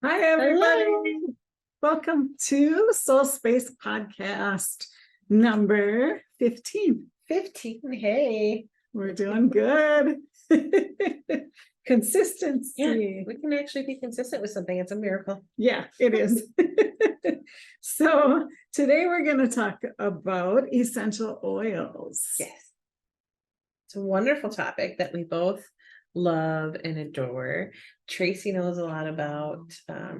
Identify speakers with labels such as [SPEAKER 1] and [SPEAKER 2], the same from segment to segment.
[SPEAKER 1] Hi, everybody.
[SPEAKER 2] Hello.
[SPEAKER 1] Welcome to SoulSpace podcast number 15.
[SPEAKER 2] 15. Hey.
[SPEAKER 1] We're doing good.
[SPEAKER 2] Yeah,
[SPEAKER 1] Consistency.
[SPEAKER 2] we can actually be consistent with something. It's a miracle.
[SPEAKER 1] Yeah, it is. So today we're going to talk about essential oils.
[SPEAKER 2] Yes. It's a wonderful topic that we both love and adore. Tracy knows a lot about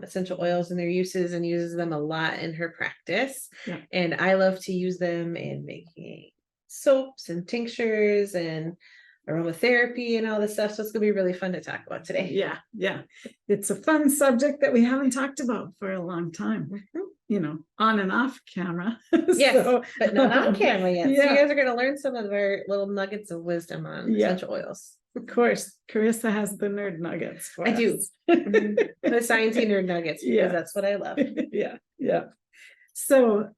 [SPEAKER 2] essential oils and their uses and uses them a lot in her practice.
[SPEAKER 1] Yeah.
[SPEAKER 2] And I love to use them in making soaps and tinctures and aromatherapy and all this stuff. So it's going to be really fun to talk about today.
[SPEAKER 1] Yeah. It's a fun subject that we haven't talked about for a long time. You know, on and off camera.
[SPEAKER 2] Yes, so, but not on camera yet.
[SPEAKER 1] Yeah.
[SPEAKER 2] So you guys are going to learn some of our little nuggets of wisdom on essential oils.
[SPEAKER 1] Of course, Carissa has the nerd nuggets for
[SPEAKER 2] I
[SPEAKER 1] us.
[SPEAKER 2] do. The sciencey nerd nuggets, because that's what I love.
[SPEAKER 1] Yeah. So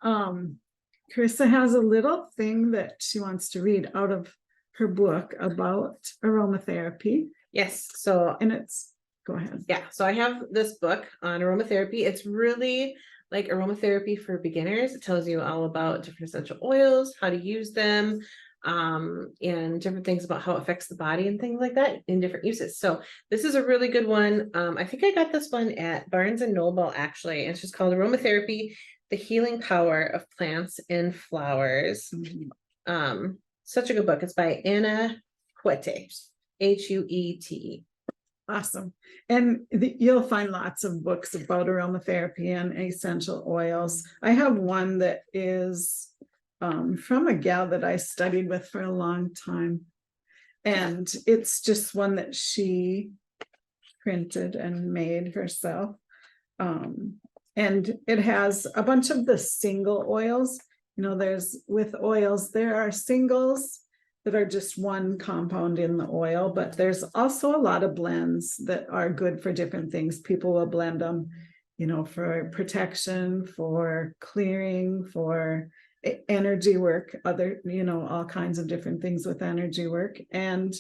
[SPEAKER 1] Carissa has a little thing that she wants to read out of her book about aromatherapy.
[SPEAKER 2] Yes. So,
[SPEAKER 1] and it's, go ahead.
[SPEAKER 2] Yeah. So I have this book on aromatherapy. It's really like aromatherapy for beginners. It tells you all about different essential oils, how to use them, and different things about how it affects the body and things like that in different uses. So this is a really good one. I think I got this one at Barnes and Noble, actually. It's just called Aromatherapy, the Healing Power of Plants and Flowers. Such a good book. It's by Anna Huete, Huete.
[SPEAKER 1] Awesome. And you'll find lots of books about aromatherapy and essential oils. I have one that is from a gal that I studied with for a long time. And it's just one that she printed and made herself. And it has a bunch of the single oils. You know, with oils, there are singles that are just one compound in the oil, but there's also a lot of blends that are good for different things. People will blend them, you know, for protection, for clearing, for energy work, all kinds of different things with energy work, and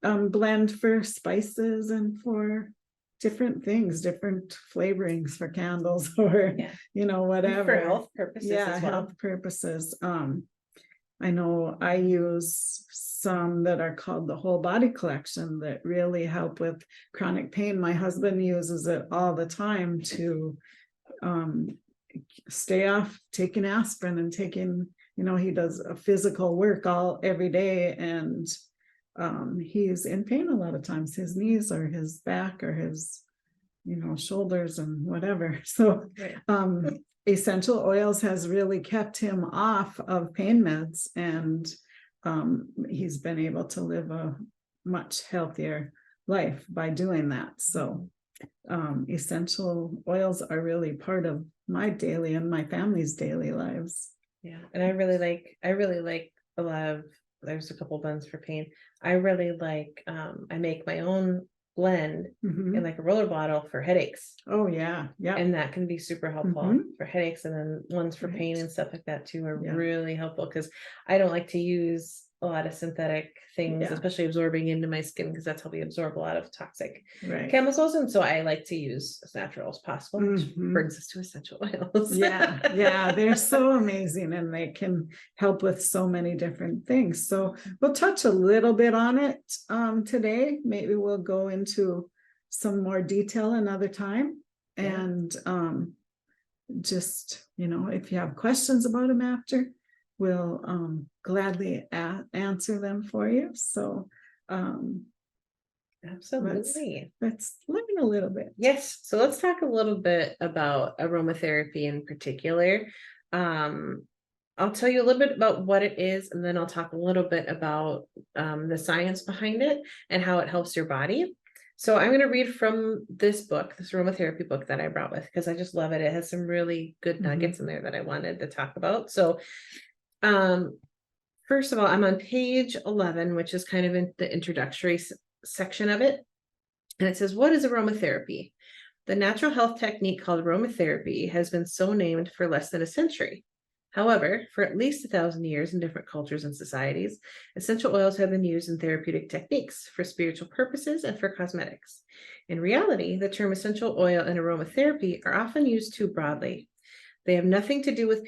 [SPEAKER 1] blend for spices and for different things, different flavorings for candles or, whatever.
[SPEAKER 2] For health purposes as well.
[SPEAKER 1] Health purposes. I know I use some that are called the Whole Body Collection that really help with chronic pain. My husband uses it all the time to stay off taking aspirin and taking, he does a physical work every day, and he's in pain a lot of times, his knees or his back or his, shoulders and whatever. So essential oils has really kept him off of pain meds, and he's been able to live a much healthier life by doing that. So essential oils are really part of my daily and my family's daily lives.
[SPEAKER 2] Yeah. And I really like a lot of, there's a couple blends for pain. I really like, I make my own blend in like a roller bottle for headaches.
[SPEAKER 1] Oh yeah.
[SPEAKER 2] And that can be super helpful for headaches, and then ones for pain and stuff like that too are really helpful, because I don't like to use a lot of synthetic things, especially absorbing into my skin, because that's how we absorb a lot of toxic chemicals. And so I like to use as natural as possible, which brings us to essential oils.
[SPEAKER 1] They're so amazing, and they can help with so many different things. So we'll touch a little bit on it today. Maybe we'll go into some more detail another time. And just, if you have questions about them after, we'll gladly answer them for you. So
[SPEAKER 2] absolutely,
[SPEAKER 1] let's learn a little bit.
[SPEAKER 2] Yes, so let's talk a little bit about aromatherapy in particular. I'll tell you a little bit about what it is, and then I'll talk a little bit about the science behind it and how it helps your body. So I'm going to read from this book, this aromatherapy book that I brought with, because I just love it. It has some really good nuggets in there that I wanted to talk about. So first of all, I'm on page 11, which is kind of in the introductory section of it. And it says, what is aromatherapy? The natural health technique called aromatherapy has been so named for less than a century. However, for at least 1,000 years in different cultures and societies, essential oils have been used in therapeutic techniques for spiritual purposes and for cosmetics. In reality, the term essential oil and aromatherapy are often used too broadly. They have nothing to do with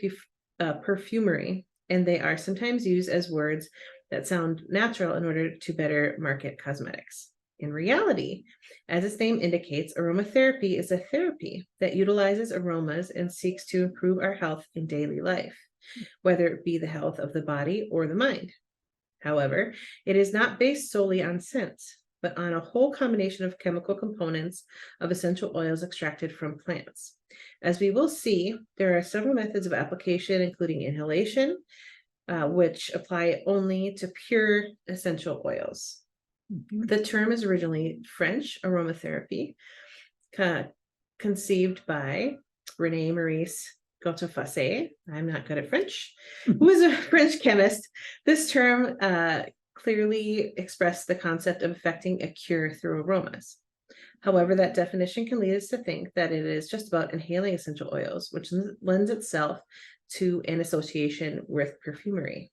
[SPEAKER 2] perfumery, and they are sometimes used as words that sound natural in order to better market cosmetics. In reality, as its name indicates, aromatherapy is a therapy that utilizes aromas and seeks to improve our health in daily life, whether it be the health of the body or the mind. However, it is not based solely on scents, but on a whole combination of chemical components of essential oils extracted from plants. As we will see, there are several methods of application, including inhalation, which apply only to pure essential oils. The term is originally French aromatherapy, conceived by René Maurice Gautefasset. I'm not good at French, who is a French chemist. This term clearly expressed the concept of effecting a cure through aromas. However, that definition can lead us to think that it is just about inhaling essential oils, which lends itself to an association with perfumery.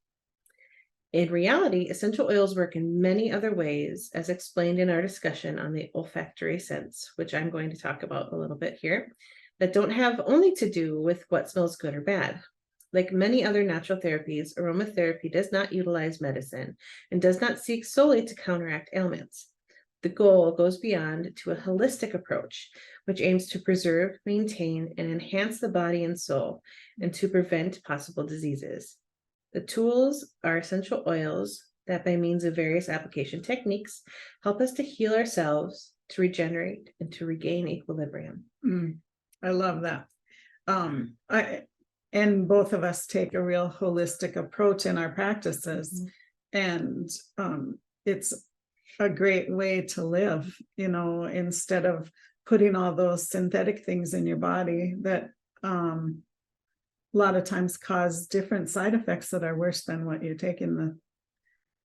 [SPEAKER 2] In reality, essential oils work in many other ways, as explained in our discussion on the olfactory sense, which I'm going to talk about a little bit here, that don't have only to do with what smells good or bad. Like many other natural therapies, aromatherapy does not utilize medicine and does not seek solely to counteract ailments. The goal goes beyond to a holistic approach, which aims to preserve, maintain, and enhance the body and soul, and to prevent possible diseases. The tools are essential oils that, by means of various application techniques, help us to heal ourselves, to regenerate, and to regain equilibrium.
[SPEAKER 1] I love that. And both of us take a real holistic approach in our practices, and it's a great way to live, instead of putting all those synthetic things in your body that a lot of times cause different side effects that are worse than what you're taking the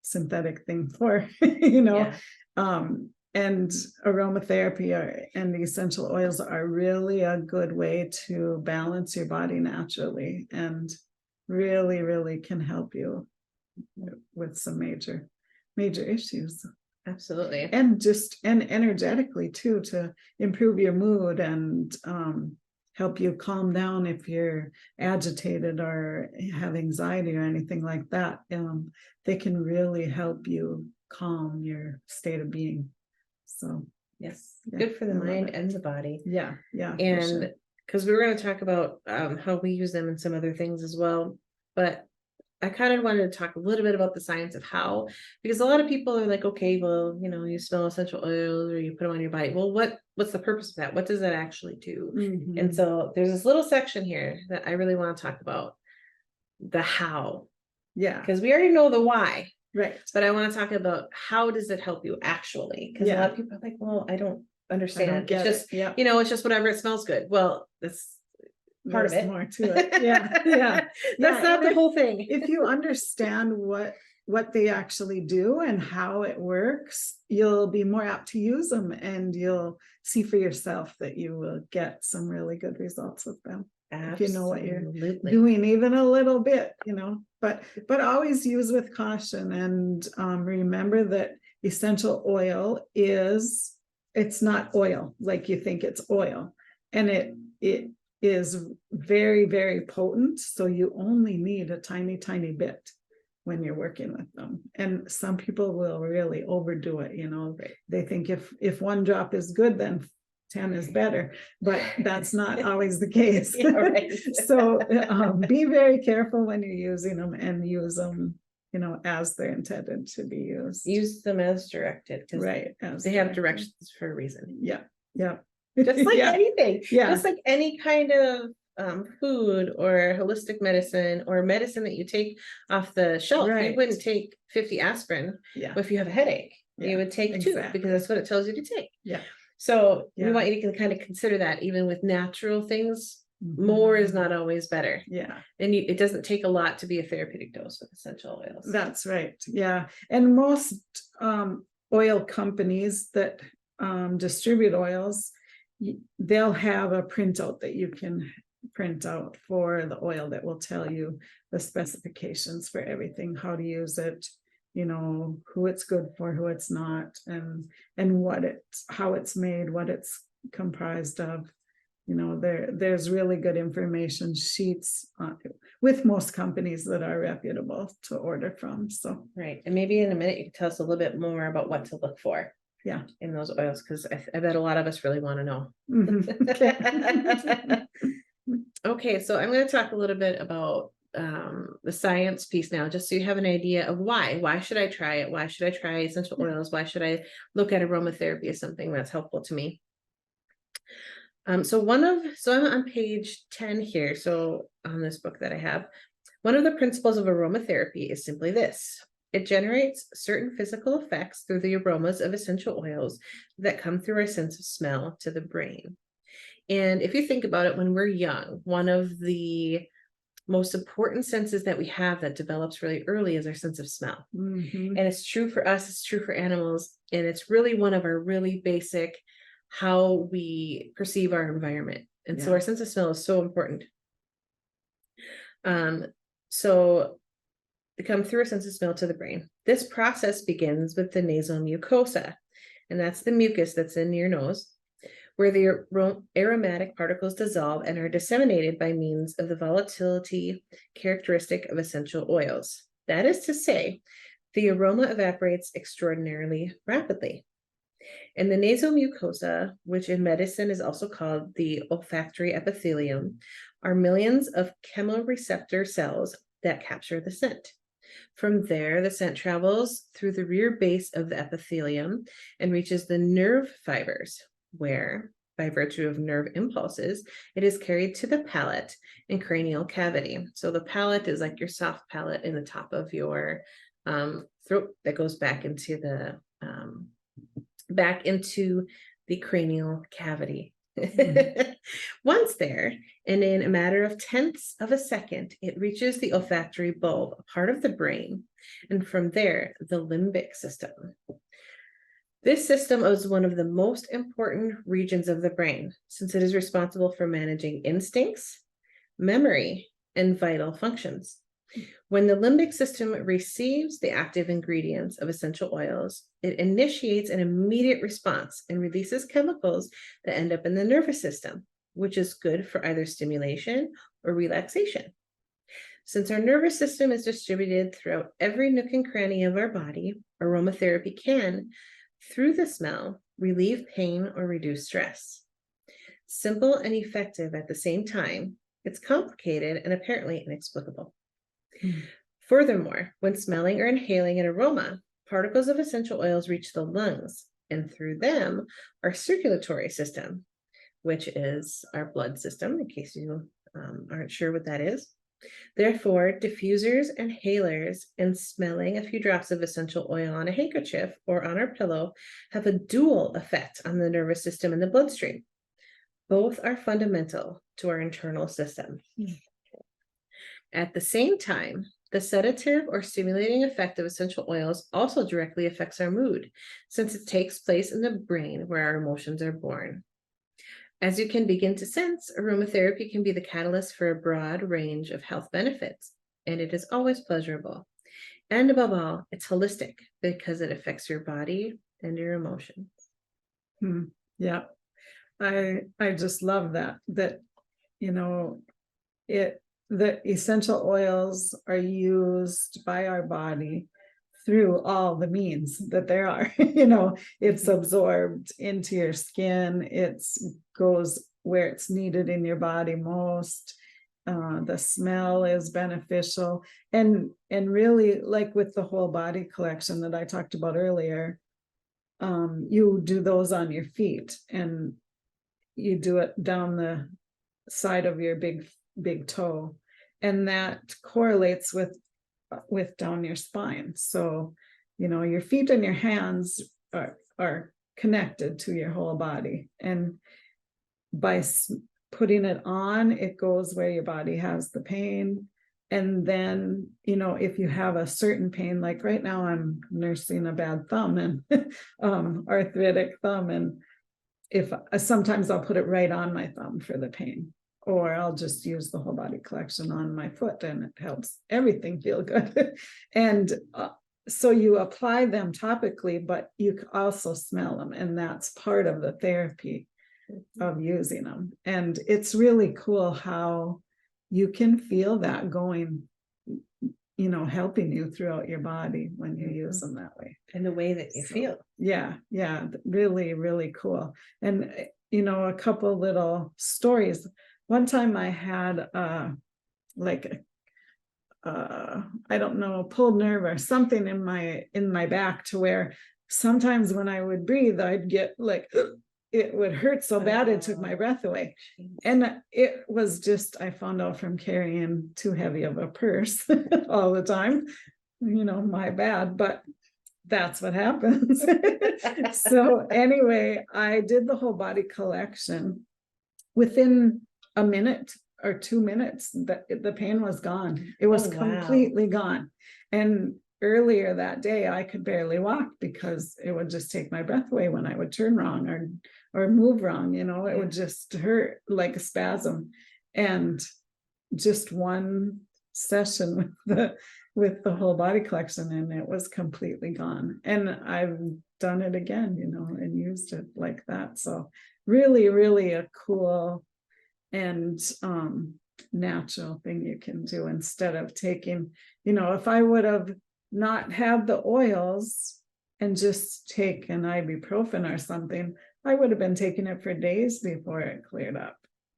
[SPEAKER 1] synthetic thing for,
[SPEAKER 2] Yeah.
[SPEAKER 1] And aromatherapy and the essential oils are really a good way to balance your body naturally, and really, really can help you with some major issues.
[SPEAKER 2] Absolutely.
[SPEAKER 1] And energetically too, to improve your mood and help you calm down if you're agitated or have anxiety or anything like that. They can really help you calm your state of being. So
[SPEAKER 2] yes,
[SPEAKER 1] yeah,
[SPEAKER 2] good for the
[SPEAKER 1] I love
[SPEAKER 2] mind
[SPEAKER 1] it.
[SPEAKER 2] and the body.
[SPEAKER 1] Yeah, for
[SPEAKER 2] And
[SPEAKER 1] sure.
[SPEAKER 2] because we were going to talk about how we use them and some other things as well, but I kind of wanted to talk a little bit about the science of how, because a lot of people are like, okay, well, you smell essential oils or you put them on your body. Well, what's the purpose of that? What does that actually do?
[SPEAKER 1] Mhm.
[SPEAKER 2] And so there's this little section here that I really want to talk about, the how,
[SPEAKER 1] Yeah,
[SPEAKER 2] because we already know the why,
[SPEAKER 1] right.
[SPEAKER 2] but I want to talk about how does it help you actually? Because a lot of people are like, well, I don't understand.
[SPEAKER 1] get
[SPEAKER 2] it's just,
[SPEAKER 1] it. Yeah.
[SPEAKER 2] it's just whatever, it smells good. Well, that's part of
[SPEAKER 1] There's
[SPEAKER 2] it.
[SPEAKER 1] more to it. Yeah.
[SPEAKER 2] That's not the whole thing.
[SPEAKER 1] If you understand what they actually do and how it works, you'll be more apt to use them, and you'll see for yourself that you will get some really good results with them.
[SPEAKER 2] Absolutely.
[SPEAKER 1] If you know what you're doing, even a little bit, but always use with caution, and remember that essential oil it's not oil like you think it's oil, and it is very, very potent. So you only need a tiny, tiny bit when you're working with them. And some people will really overdo it. They think if one drop is good, then 10 is better, but that's not always the case.
[SPEAKER 2] Yeah, right.
[SPEAKER 1] So be very careful when you're using them, and use them as they're intended to be used.
[SPEAKER 2] Use them as directed, because
[SPEAKER 1] Right,
[SPEAKER 2] they have directions for a reason.
[SPEAKER 1] Yeah.
[SPEAKER 2] Just like
[SPEAKER 1] Yeah.
[SPEAKER 2] anything.
[SPEAKER 1] Yeah.
[SPEAKER 2] Just like any kind of food or holistic medicine or medicine that you take off the shelf.
[SPEAKER 1] Right.
[SPEAKER 2] You wouldn't take 50 aspirin if you have a headache.
[SPEAKER 1] Yeah,
[SPEAKER 2] You would take 2 because that's what it tells you to take.
[SPEAKER 1] Yeah.
[SPEAKER 2] So we want you to kind of consider that even with natural things, more is not always better.
[SPEAKER 1] Yeah.
[SPEAKER 2] And it doesn't take a lot to be a therapeutic dose with essential oils.
[SPEAKER 1] That's right. Yeah. And most oil companies that distribute oils, they'll have a printout that you can printout for the oil that will tell you the specifications for everything, how to use it, who it's good for, who it's not, and how it's made, what it's comprised of. There's really good information sheets with most companies that are reputable to order from. So
[SPEAKER 2] Right. And maybe in a minute, you can tell us a little bit more about what to look for.
[SPEAKER 1] Yeah.
[SPEAKER 2] In those oils, because I bet a lot of us really want to know.
[SPEAKER 1] Okay.
[SPEAKER 2] Okay, so I'm going to talk a little bit about the science piece now, just so you have an idea of why. Why should I try it? Why should I try essential oils? Why should I look at aromatherapy as something that's helpful to me? So I'm on page 10 here. So on this book that I have, one of the principles of aromatherapy is simply this. It generates certain physical effects through the aromas of essential oils that come through our sense of smell to the brain. And if you think about it, when we're young, one of the most important senses that we have that develops really early is our sense of smell.
[SPEAKER 1] Mhm.
[SPEAKER 2] And it's true for us, it's true for animals, and it's really one of our really basic how we perceive our environment. And so
[SPEAKER 1] Yeah.
[SPEAKER 2] our sense of smell is so important. So they come through a sense of smell to the brain. This process begins with the nasal mucosa, and that's the mucus that's in your nose, where the aromatic particles dissolve and are disseminated by means of the volatility characteristic of essential oils. That is to say, the aroma evaporates extraordinarily rapidly. In the nasal mucosa, which in medicine is also called the olfactory epithelium, are millions of chemoreceptor cells that capture the scent. From there, the scent travels through the rear base of the epithelium and reaches the nerve fibers, where, by virtue of nerve impulses, it is carried to the palate and cranial cavity. So the palate is like your soft palate in the top of your throat that goes back into the cranial cavity. Once there, and in a matter of tenths of a second, it reaches the olfactory bulb, a part of the brain, and from there, the limbic system. This system is one of the most important regions of the brain, since it is responsible for managing instincts, memory, and vital functions. When the limbic system receives the active ingredients of essential oils, it initiates an immediate response and releases chemicals that end up in the nervous system, which is good for either stimulation or relaxation. Since our nervous system is distributed throughout every nook and cranny of our body, aromatherapy can, through the smell, relieve pain or reduce stress. Simple and effective at the same time, it's complicated and apparently inexplicable. Furthermore, when smelling or inhaling an aroma, particles of essential oils reach the lungs, and through them, our circulatory system, which is our blood system, in case you aren't sure what that is. Therefore, diffusers, inhalers, and smelling a few drops of essential oil on a handkerchief or on our pillow have a dual effect on the nervous system and the bloodstream. Both are fundamental to our internal system. At the same time, the sedative or stimulating effect of essential oils also directly affects our mood, since it takes place in the brain where our emotions are born. As you can begin to sense, aromatherapy can be the catalyst for a broad range of health benefits, and it is always pleasurable. And above all, it's holistic because it affects your body and your emotions.
[SPEAKER 1] Yeah, I just love that the essential oils are used by our body through all the means that there are. It's absorbed into your skin, it goes where it's needed in your body most. The smell is beneficial, and really, like with the whole body collection that I talked about earlier, you do those on your feet, and you do it down the side of your big toe, and that correlates with down your spine. So your feet and your hands are connected to your whole body, and by putting it on, it goes where your body has the pain. And then if you have a certain pain, like right now I'm nursing a bad thumb and arthritic thumb, and if sometimes I'll put it right on my thumb for the pain, or I'll just use the whole body collection on my foot, and it helps everything feel good. And so you apply them topically, but you also smell them, and that's part of the therapy of using them. And it's really cool how you can feel that going, helping you throughout your body when you use them that way.
[SPEAKER 2] And the way that you feel.
[SPEAKER 1] Yeah, really, really cool. And a couple little stories. One time I had I don't know, pulled nerve or something in my back, to where sometimes when I would breathe, I'd get like it would hurt so bad it took my breath away. And it was just, I found out from carrying too heavy of a purse all the time, my bad, but that's what happens. So anyway, I did the whole body collection. Within a minute or 2 minutes, the pain was gone. It was completely gone. And earlier that day, I could barely walk because it would just take my breath away when I would turn wrong or move wrong. It would just hurt like a spasm. And just one session with the whole body collection, and it was completely gone. And I've done it again, and used it like that. So really, really a cool and natural thing you can do, instead of taking, if I would have not had the oils and just take an ibuprofen or something, I would have been taking it for days before it cleared up,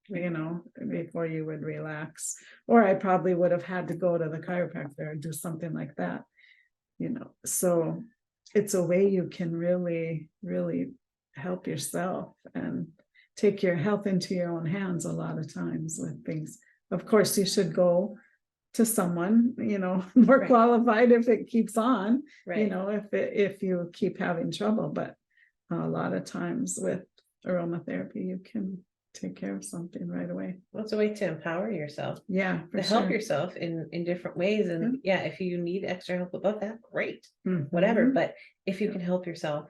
[SPEAKER 1] before you would relax. Or I probably would have had to go to the chiropractor or do something like that, so it's a way you can really, really help yourself and take your health into your own hands a lot of times with things. Of course, you should go to someone, more qualified if it keeps on, if you keep having trouble. But a lot of times with aromatherapy, you can take care of something right away.
[SPEAKER 2] Well, it's a way to empower yourself.
[SPEAKER 1] Yeah,
[SPEAKER 2] to help yourself in different ways. And if you need extra help above that, great, whatever. But if you can help yourself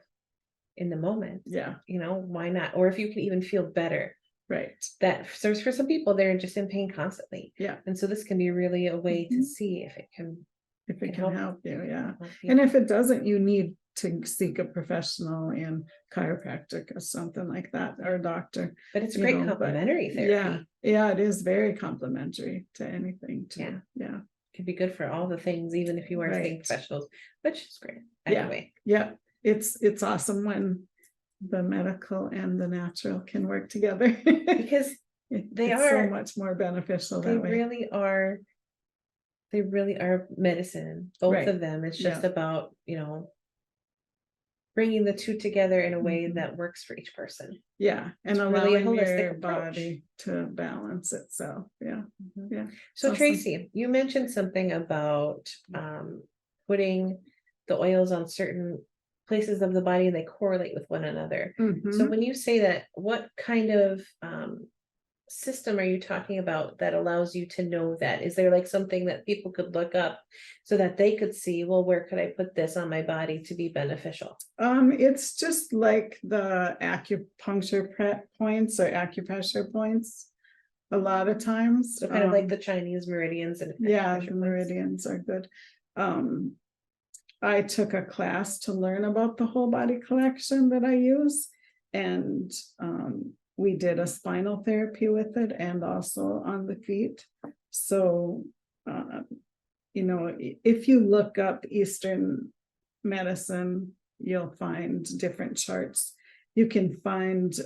[SPEAKER 2] in the moment, why not? Or if you can even feel better,
[SPEAKER 1] right?
[SPEAKER 2] That serves for some people, they're just in pain constantly. And so this can be really a way to see if it can
[SPEAKER 1] help you. And if it doesn't, you need to seek a professional in chiropractic or something like that, or a doctor.
[SPEAKER 2] But it's great complementary therapy.
[SPEAKER 1] It is very complementary to anything too. It
[SPEAKER 2] can be good for all the things, even if you are seeing professionals, which is great. Anyway.
[SPEAKER 1] It's awesome when the medical and the natural can work together,
[SPEAKER 2] because they are
[SPEAKER 1] so much more beneficial.
[SPEAKER 2] They really are medicine, both of them. It's just about, bringing the two together in a way that works for each person. And it's allowing really your body
[SPEAKER 1] to balance itself.
[SPEAKER 2] So Tracy, you mentioned something about putting the oils on certain places of the body, and they correlate with one another. So when you say that, what kind of system are you talking about that allows you to know that? Is there like something that people could look up so that they could see, well, where could I put this on my body to be beneficial?
[SPEAKER 1] It's just like the acupuncture points or acupressure points a lot of times.
[SPEAKER 2] So kind of like the Chinese meridians. And
[SPEAKER 1] the meridians are good. I took a class to learn about the whole body collection that I use, and we did a spinal therapy with it, and also on the feet. So, if you look up Eastern medicine, you'll find different charts. You can find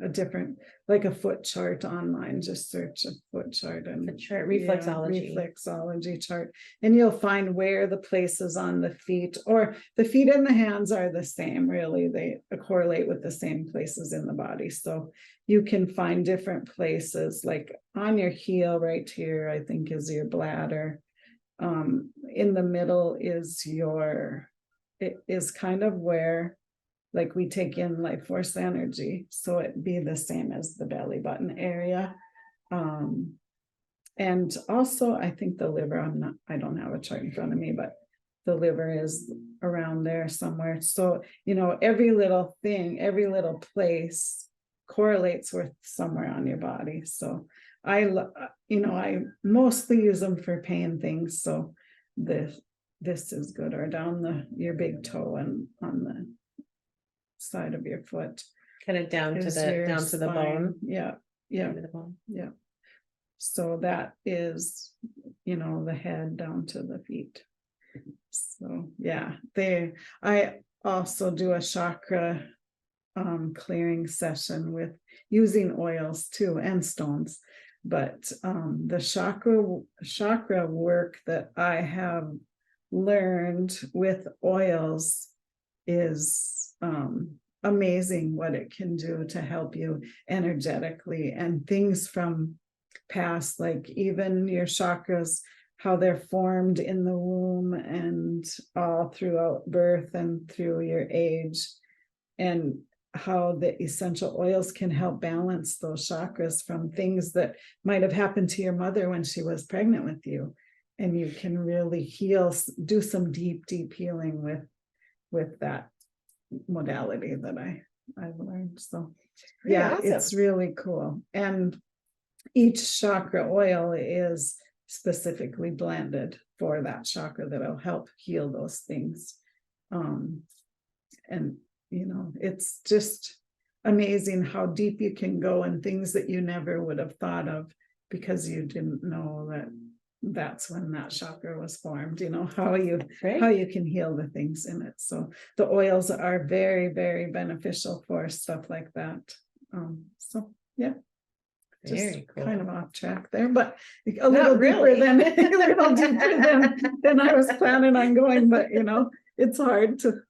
[SPEAKER 1] a different, like a foot chart online. Just search a foot chart and reflexology chart, and you'll find where the places on the feet, or the feet and the hands are the same. Really, they correlate with the same places in the body. So you can find different places, like on your heel right here, I think is your bladder. In the middle is it is kind of where, like, we take in life force energy, so it'd be the same as the belly button area. And also I think the liver, I don't have a chart in front of me, but the liver is around there somewhere. So, every little thing, every little place correlates with somewhere on your body. So I mostly use them for pain things. So this is good, or down your big toe and on the side of your foot.
[SPEAKER 2] Kind of down to
[SPEAKER 1] is
[SPEAKER 2] the
[SPEAKER 1] your
[SPEAKER 2] down to the
[SPEAKER 1] spine.
[SPEAKER 2] bone.
[SPEAKER 1] Yeah. Yeah.
[SPEAKER 2] Into the bone.
[SPEAKER 1] Yeah. So that is, the head down to the feet. So yeah, I also do a chakra clearing session with using oils too and stones. But the chakra work that I have learned with oils is amazing what it can do to help you energetically, and things from past, like even your chakras, how they're formed in the womb and all throughout birth and through your age, and how the essential oils can help balance those chakras from things that might have happened to your mother when she was pregnant with you. And you can really heal, do some deep healing with that modality that I've learned. So yeah,
[SPEAKER 2] awesome.
[SPEAKER 1] It's really cool. And each chakra oil is specifically blended for that chakra that'll help heal those things. And it's just amazing how deep you can go in things that you never would have thought of, because you didn't know that's when that chakra was formed, how you can heal the things in it. So the oils are very, very beneficial for stuff like that. So yeah, just
[SPEAKER 2] cool.
[SPEAKER 1] kind of off track there, but a little deeper than than I was planning on going. But it's hard to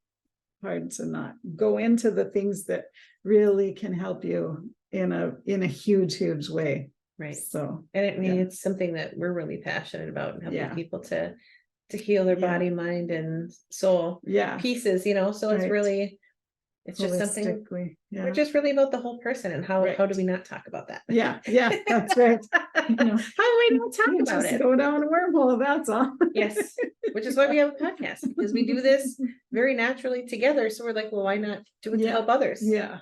[SPEAKER 1] not go into the things that really can help you in a huge way.
[SPEAKER 2] Right.
[SPEAKER 1] So,
[SPEAKER 2] and it's something that we're really passionate about, and helping people to heal their body, mind, and soul pieces, so it's really, it's just something we're just really about the whole person, and how do we not talk about that?
[SPEAKER 1] Yeah, that's right.
[SPEAKER 2] How do we not talk about it?
[SPEAKER 1] Go down a wormhole, that's all.
[SPEAKER 2] Yes, which is why we have a podcast, because we do this very naturally together. So we're like, well, why not do it to help others? Yeah.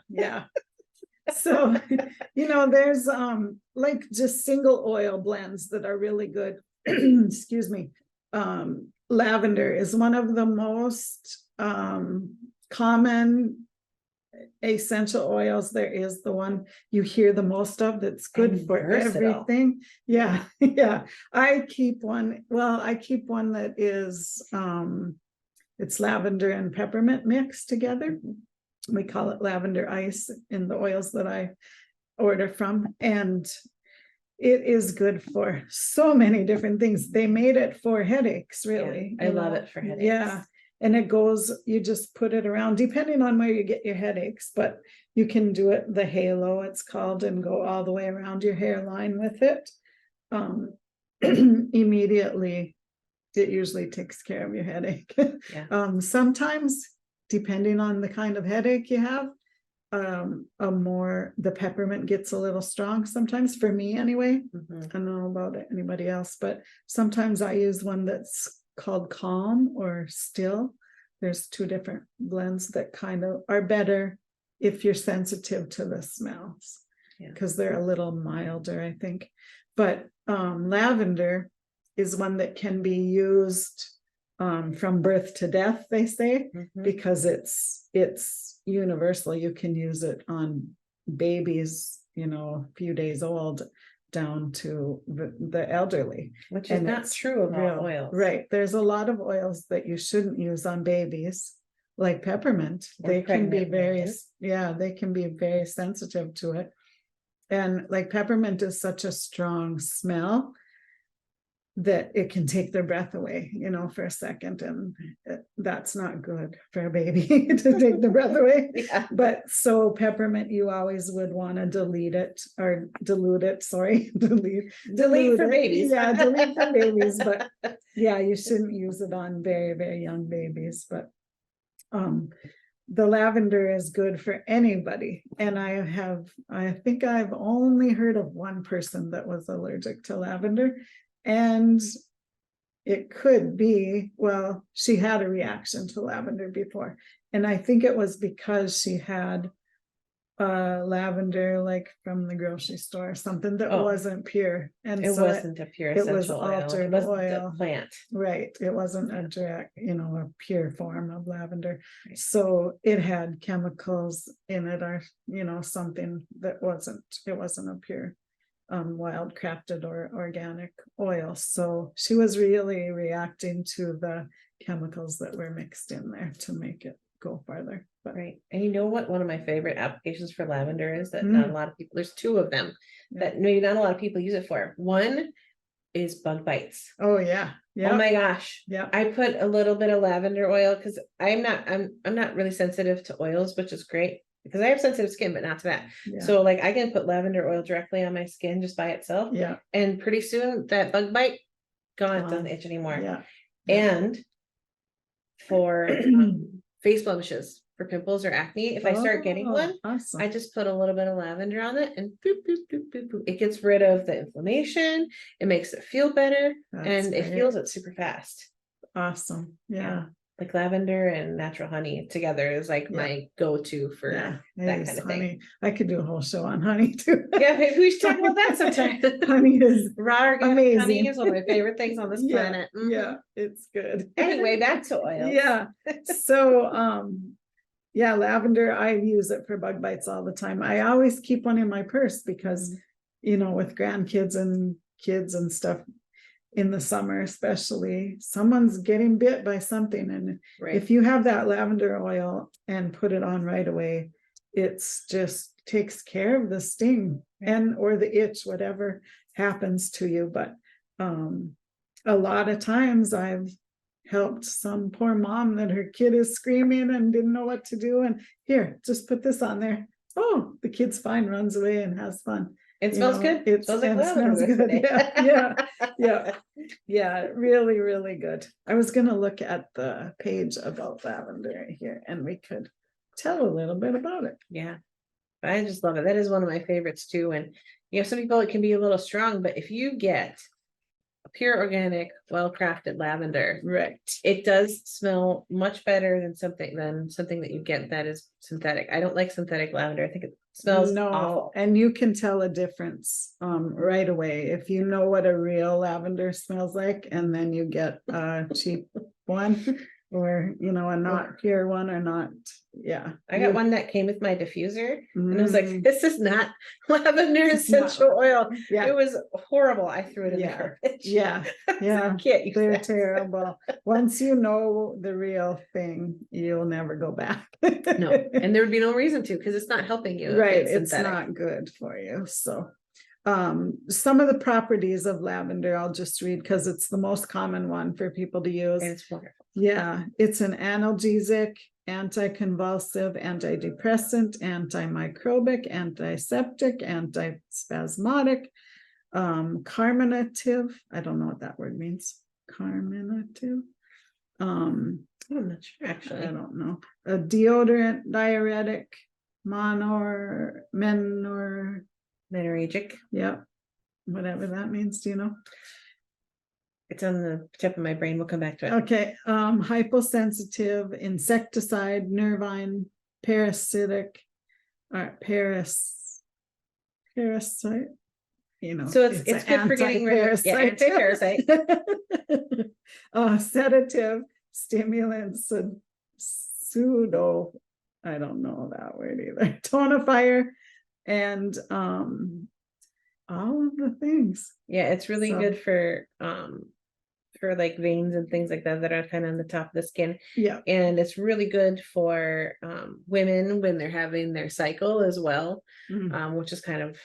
[SPEAKER 2] So there's like just single oil blends that are really good. Excuse me. Lavender is one of the most common essential oils. There is the one you hear the most of that's good for everything. Yeah. I keep one that is it's lavender and peppermint mixed together. We call it lavender ice in the oils that I order from, and it is good for so many different things. They made it for headaches, really. I love it for headaches.
[SPEAKER 1] Yeah. And you just put it around, depending on where you get your headaches, but you can do it, the halo it's called, and go all the way around your hairline with it. Immediately, it usually takes care of your headache. Sometimes, depending on the kind of headache you have, the peppermint gets a little strong sometimes, for me anyway. I don't know about anybody else, but sometimes I use one that's called Calm or Still. There's two different blends that kind of are better if you're sensitive to the smells, because they're a little milder, I think. But lavender is one that can be used from birth to death, they say, because it's universal. You can use it on babies, a few days old, down to the elderly,
[SPEAKER 2] which is not true of all oils.
[SPEAKER 1] Right. There's a lot of oils that you shouldn't use on babies, like peppermint. They can be very sensitive to it. And like peppermint is such a strong smell that it can take their breath away, for a second. And that's not good for a baby to take the breath away. But so peppermint, you always would want to dilute it for babies. Yeah, delete for babies. But you shouldn't use it on very, very young babies. But the lavender is good for anybody. And I think I've only heard of one person that was allergic to lavender. And it could be, she had a reaction to lavender before. And I think it was because she had lavender, like from the grocery store, something that
[SPEAKER 2] Oh.
[SPEAKER 1] wasn't pure. And
[SPEAKER 2] It
[SPEAKER 1] so
[SPEAKER 2] wasn't a pure
[SPEAKER 1] it was
[SPEAKER 2] essential oil. It
[SPEAKER 1] altered
[SPEAKER 2] wasn't the
[SPEAKER 1] oil.
[SPEAKER 2] plant.
[SPEAKER 1] Right. It wasn't a
[SPEAKER 2] Yeah.
[SPEAKER 1] direct, a pure form of lavender.
[SPEAKER 2] Right.
[SPEAKER 1] So it had chemicals in it, or, something that it wasn't a pure wild crafted or organic oil. So she was really reacting to the chemicals that were mixed in there to make it go farther. But
[SPEAKER 2] Right. And you know what? One of my favorite applications for lavender is that not a lot of people, there's two of them that maybe not a lot of people use it for. One is bug bites.
[SPEAKER 1] Oh yeah. Yeah.
[SPEAKER 2] Oh my gosh.
[SPEAKER 1] Yeah.
[SPEAKER 2] I put a little bit of lavender oil because I'm not really sensitive to oils, which is great because I have sensitive skin, but not to that.
[SPEAKER 1] Yeah.
[SPEAKER 2] So like I can put lavender oil directly on my skin just by itself.
[SPEAKER 1] Yeah.
[SPEAKER 2] And pretty soon that bug bite gone, it doesn't itch anymore.
[SPEAKER 1] Yeah.
[SPEAKER 2] And for face blemishes, for pimples or acne, if I start getting one,
[SPEAKER 1] awesome.
[SPEAKER 2] I just put a little bit of lavender on it and boop, boop, boop, boop, boop. It gets rid of the inflammation. It makes it feel better.
[SPEAKER 1] That's
[SPEAKER 2] and it
[SPEAKER 1] great.
[SPEAKER 2] heals it super fast.
[SPEAKER 1] Awesome. Yeah.
[SPEAKER 2] Like lavender and natural honey together is like my go-to for that kind of thing.
[SPEAKER 1] I could do a whole show on honey too.
[SPEAKER 2] Yeah, maybe we should talk about that sometime.
[SPEAKER 1] Honey is
[SPEAKER 2] raw organic
[SPEAKER 1] amazing.
[SPEAKER 2] Honey is one of my favorite things on this planet.
[SPEAKER 1] Yeah, it's good.
[SPEAKER 2] Anyway, back to oils.
[SPEAKER 1] Yeah. So yeah, lavender, I use it for bug bites all the time. I always keep one in my purse because with grandkids and kids and stuff, in the summer especially, someone's getting bit by something, and if you have that lavender oil and put it on right away, it's just takes care of the sting and or the itch, whatever happens to you. But a lot of times I've helped some poor mom that her kid is screaming and didn't know what to do, and here, just put this on there. Oh, the kid's fine, runs away and has fun.
[SPEAKER 2] It smells good.
[SPEAKER 1] It smells like lavender. Good. Yeah, really, really good. I was gonna look at the page about lavender here, and we could tell a little bit about it.
[SPEAKER 2] Yeah, I just love it. That is one of my favorites too. And some people, it can be a little strong, but if you get a pure organic, well-crafted lavender, it does smell much better than something that you get that is synthetic. I don't like synthetic lavender. I think it smells awful.
[SPEAKER 1] And you can tell a difference right away if you know what a real lavender smells like, and then you get a cheap one or a not pure one, or not.
[SPEAKER 2] I got one that came with my diffuser and I was like, this is not lavender essential oil. It was horrible. I threw it in the garbage.
[SPEAKER 1] They're terrible. Once you know the real thing, you'll never go back.
[SPEAKER 2] No, and there would be no reason to, because it's not helping you.
[SPEAKER 1] It's not good for you. So some of the properties of lavender I'll just read because it's the most common one for people to use.
[SPEAKER 2] And it's wonderful.
[SPEAKER 1] Yeah, it's an analgesic, anticonvulsive, antidepressant, antimicrobic, antiseptic, antispasmodic, carminative. I don't know what that word means. Carminative.
[SPEAKER 2] I'm not sure actually.
[SPEAKER 1] I don't know. A deodorant, diuretic, menorrhagic. Yep. Whatever that means. Do you know?
[SPEAKER 2] It's on the tip of my brain. We'll come back to it.
[SPEAKER 1] Okay. Hyposensitive, insecticide, nervine, parasitic, parasite.
[SPEAKER 2] So it's good for getting rid of anti-parasite.
[SPEAKER 1] Sedative, stimulant, pseudo, I don't know that word either. Tonifier, and all of the things.
[SPEAKER 2] Yeah, it's really good for like veins and things like that are kind of on the top of the skin.
[SPEAKER 1] Yeah.
[SPEAKER 2] And it's really good for women when they're having their cycle as well, which is kind of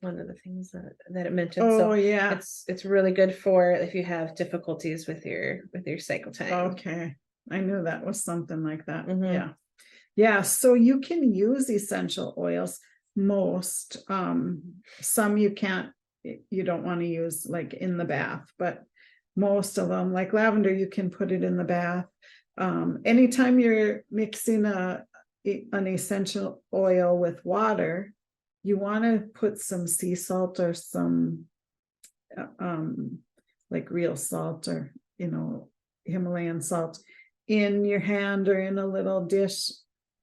[SPEAKER 2] one of the things that it mentioned. It's really good for if you have difficulties with your cycle time.
[SPEAKER 1] Okay. I knew that was something like that. Yeah. So you can use essential oils. Most some you don't want to use like in the bath, but most of them, like lavender, you can put it in the bath. Anytime you're mixing an essential oil with water, you want to put some sea salt or some like real salt, or Himalayan salt in your hand or in a little dish,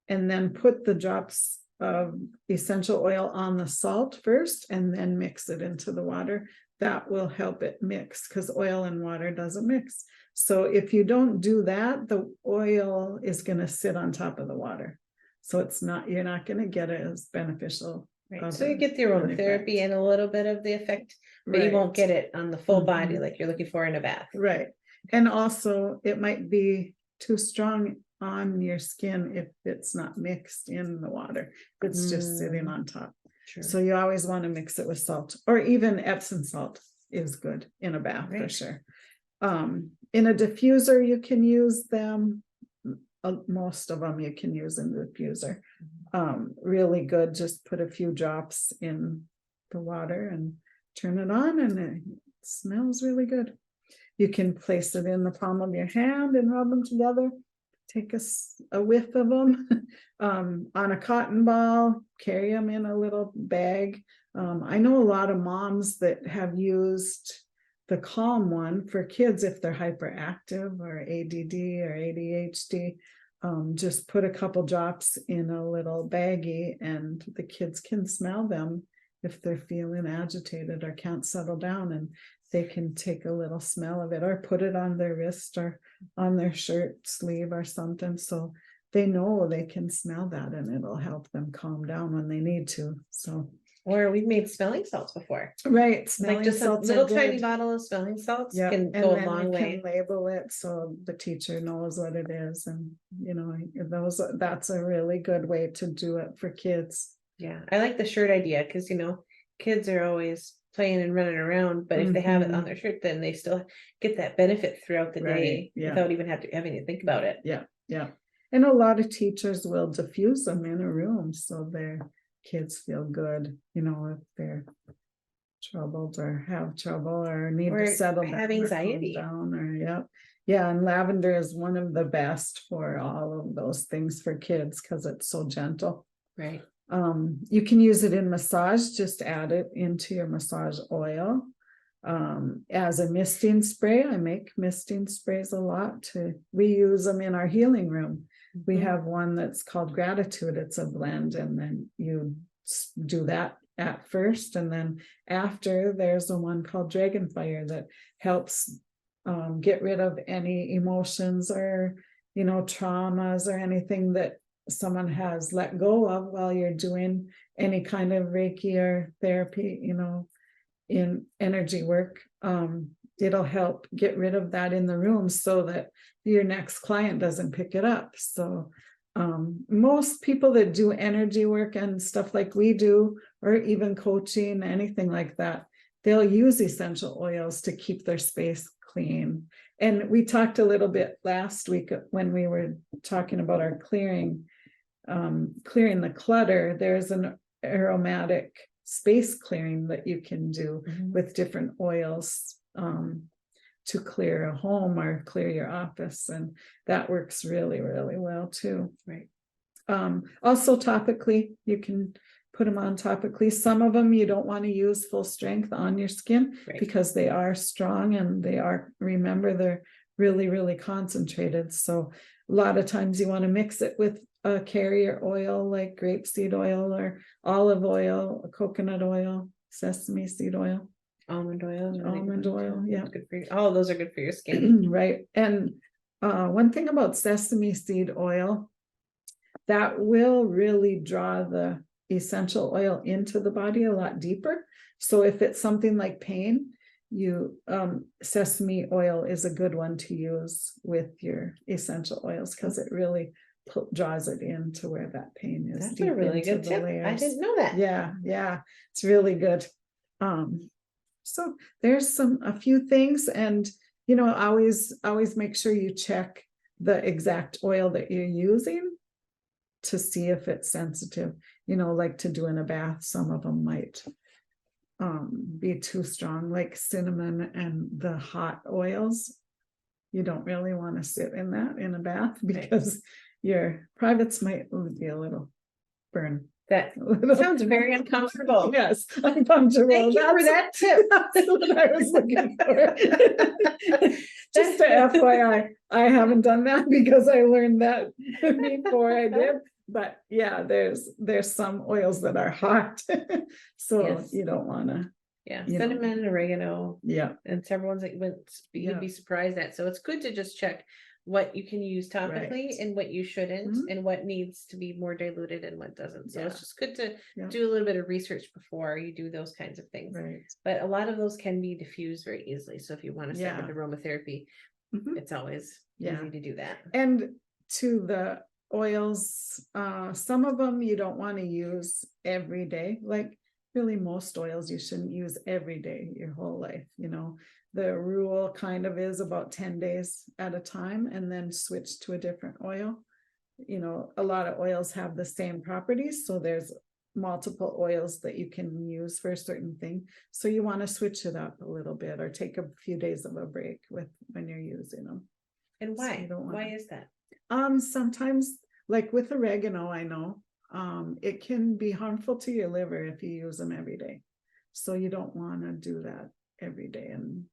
[SPEAKER 1] and then put the drops of essential oil on the salt first and then mix it into the water. That will help it mix, because oil and water doesn't mix. So if you don't do that, the oil is going to sit on top of the water. So you're not going to get it as beneficial.
[SPEAKER 2] Right. So you get the aromatherapy and a little bit of the effect, but you won't get it on the full body like you're looking for in a bath.
[SPEAKER 1] Right. And also it might be too strong on your skin if it's not mixed in the water. It's just sitting on top.
[SPEAKER 2] True.
[SPEAKER 1] So you always want to mix it with salt, or even Epsom salt is good in a bath for sure. In a diffuser, you can use them. Most of them you can use in the diffuser. Really good. Just put a few drops in the water and turn it on, and it smells really good. You can place it in the palm of your hand and rub them together. Take a whiff of them on a cotton ball, carry them in a little bag. I know a lot of moms that have used the Calm one for kids if they're hyperactive or ADD or ADHD. Just put a couple drops in a little baggie and the kids can smell them if they're feeling agitated or can't settle down, and they can take a little smell of it or put it on their wrist or on their shirt sleeve or something, so they know they can smell that, and it'll help them calm down when they need to. So,
[SPEAKER 2] or we've made smelling salts before,
[SPEAKER 1] right? Smelling
[SPEAKER 2] like just a
[SPEAKER 1] salts
[SPEAKER 2] little tiny bottle of smelling salts can go a long way.
[SPEAKER 1] Can label it so the teacher knows what it is, and that's a really good way to do it for kids.
[SPEAKER 2] Yeah, I like the shirt idea because kids are always playing and running around, but if they have it on their shirt, then they still get that benefit throughout the day without even having to think about it.
[SPEAKER 1] Yeah. And a lot of teachers will diffuse them in a room so their kids feel good, if they're troubled or have trouble or need to settle down,
[SPEAKER 2] have anxiety
[SPEAKER 1] down, or and lavender is one of the best for all of those things for kids because it's so gentle.
[SPEAKER 2] Right.
[SPEAKER 1] You can use it in massage. Just add it into your massage oil as a misting spray. I make misting sprays a lot we use them in our healing room. We have one that's called Gratitude. It's a blend, and then you do that at first, and then after there's a one called Dragonfire that helps get rid of any emotions or traumas or anything that someone has let go of while you're doing any kind of Reiki or therapy, in energy work. It'll help get rid of that in the room so that your next client doesn't pick it up. So most people that do energy work and stuff like we do, or even coaching, anything like that, they'll use essential oils to keep their space clean. And we talked a little bit last week when we were talking about our clearing the clutter. There's an aromatic space clearing that you can do with different oils to clear a home or clear your office, and that works really, really well too.
[SPEAKER 2] Right.
[SPEAKER 1] Also topically, you can put them on topically. Some of them you don't want to use full strength on your skin because they are strong, and they're really, really concentrated. So a lot of times you want to mix it with a carrier oil like grapeseed oil or olive oil, coconut oil, sesame seed oil.
[SPEAKER 2] Almond oil.
[SPEAKER 1] Yeah.
[SPEAKER 2] Good for you. All of those are good for your skin.
[SPEAKER 1] Right. And one thing about sesame seed oil, that will really draw the essential oil into the body a lot deeper. So if it's something like pain, sesame oil is a good one to use with your essential oils because it really draws it into where that pain is.
[SPEAKER 2] That's a really good tip. I didn't know that.
[SPEAKER 1] Yeah, it's really good. So there's a few things, and always make sure you check the exact oil that you're using to see if it's sensitive. Like to do in a bath, some of them might be too strong, like cinnamon and the hot oils. You don't really want to sit in that in a bath because your privates might be a little burned.
[SPEAKER 2] That sounds very uncomfortable.
[SPEAKER 1] Yes, uncomfortable.
[SPEAKER 2] Thank you for that tip.
[SPEAKER 1] That's what I was looking for. Just a FYI, I haven't done that because I learned that before I did. But yeah, there's some oils that are hot. So
[SPEAKER 2] Yes.
[SPEAKER 1] you don't wanna,
[SPEAKER 2] Yeah,
[SPEAKER 1] you know.
[SPEAKER 2] cinnamon, oregano,
[SPEAKER 1] Yeah,
[SPEAKER 2] and several ones that
[SPEAKER 1] Yeah.
[SPEAKER 2] you'd be surprised at. So it's good to just check what you can use topically
[SPEAKER 1] Right.
[SPEAKER 2] and what you shouldn't,
[SPEAKER 1] Mhm.
[SPEAKER 2] and what needs to be more diluted and what doesn't. So it's
[SPEAKER 1] Yeah.
[SPEAKER 2] just good to
[SPEAKER 1] Yeah.
[SPEAKER 2] do a little bit of research before you do those kinds of things.
[SPEAKER 1] Right.
[SPEAKER 2] But a lot of those can be diffused very easily. So if you want to start
[SPEAKER 1] Yeah.
[SPEAKER 2] with aromatherapy,
[SPEAKER 1] Mhm.
[SPEAKER 2] it's always
[SPEAKER 1] Yeah.
[SPEAKER 2] easy to do that.
[SPEAKER 1] And to the oils, some of them you don't want to use every day. Like really most oils you shouldn't use every day your whole life, you know. The rule kind of is about 10 days at a time and then switch to a different oil. You know, a lot of oils have the same properties, so there's multiple oils that you can use for a certain thing. So you want to switch it up a little bit or take a few days of a break with when you're using them.
[SPEAKER 2] And
[SPEAKER 1] So
[SPEAKER 2] why?
[SPEAKER 1] you don't
[SPEAKER 2] Why
[SPEAKER 1] wanna-
[SPEAKER 2] is that?
[SPEAKER 1] Sometimes, like with oregano, I know, it can be harmful to your liver if you use them every day. So you don't want to do that every day and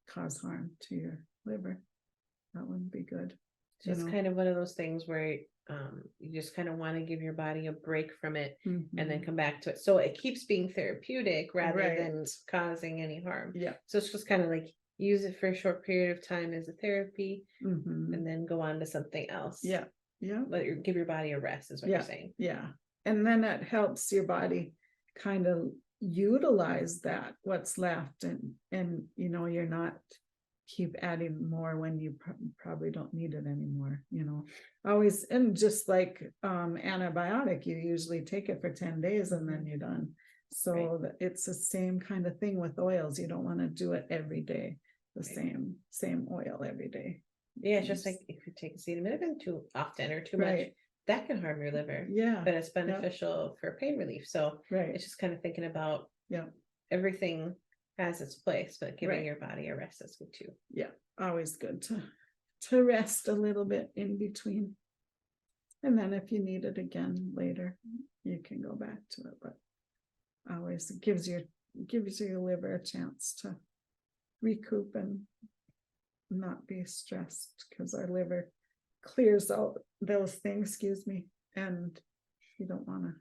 [SPEAKER 1] cause harm to your liver. That wouldn't be good.
[SPEAKER 2] So it's kind of one of those things where you just kind of want to give your body a break from it and then
[SPEAKER 1] Mhm.
[SPEAKER 2] come back to it. So it keeps being therapeutic rather than
[SPEAKER 1] Right.
[SPEAKER 2] causing any harm.
[SPEAKER 1] Yeah.
[SPEAKER 2] So it's just kind of like use it for a short period of time as a therapy
[SPEAKER 1] Mhm.
[SPEAKER 2] and then go on to something else.
[SPEAKER 1] Yeah. Yeah.
[SPEAKER 2] Give your body a rest is what you're saying.
[SPEAKER 1] Yeah. And then it helps your body kind of utilize that what's left, and you know, you're not keep adding more when you probably don't need it anymore, you know. Always, and just like antibiotic, you usually take it for 10 days and then you're done. So
[SPEAKER 2] Right.
[SPEAKER 1] it's the same kind of thing with oils. You don't want to do it every day, the same oil every day.
[SPEAKER 2] Yeah, it's just like if you take acetaminophen too often or too much,
[SPEAKER 1] Right.
[SPEAKER 2] that can harm your liver.
[SPEAKER 1] Yeah.
[SPEAKER 2] But it's beneficial for pain relief. So
[SPEAKER 1] Right.
[SPEAKER 2] it's just kind of thinking about
[SPEAKER 1] Yeah.
[SPEAKER 2] everything has its place, but giving
[SPEAKER 1] Right.
[SPEAKER 2] your body a rest is good too.
[SPEAKER 1] Yeah, always good to rest a little bit in between. And then if you need it again later, you can go back to it. But always it gives your liver a chance to recoup and not be stressed, because our liver clears out those things, excuse me, and you don't want to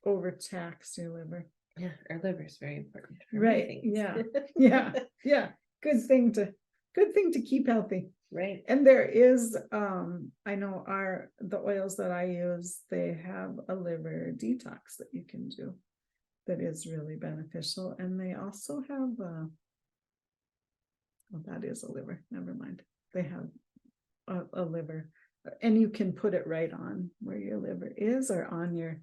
[SPEAKER 1] overtax your liver.
[SPEAKER 2] Yeah, our liver is very important. For
[SPEAKER 1] Right.
[SPEAKER 2] many things.
[SPEAKER 1] Yeah. Yeah. Yeah. Good thing to keep healthy.
[SPEAKER 2] Right.
[SPEAKER 1] And there is, I know the oils that I use, they have a liver detox that you can do that is really beneficial. And they also have, well, that is a liver, never mind. They have a liver, and you can put it right on where your liver is or on your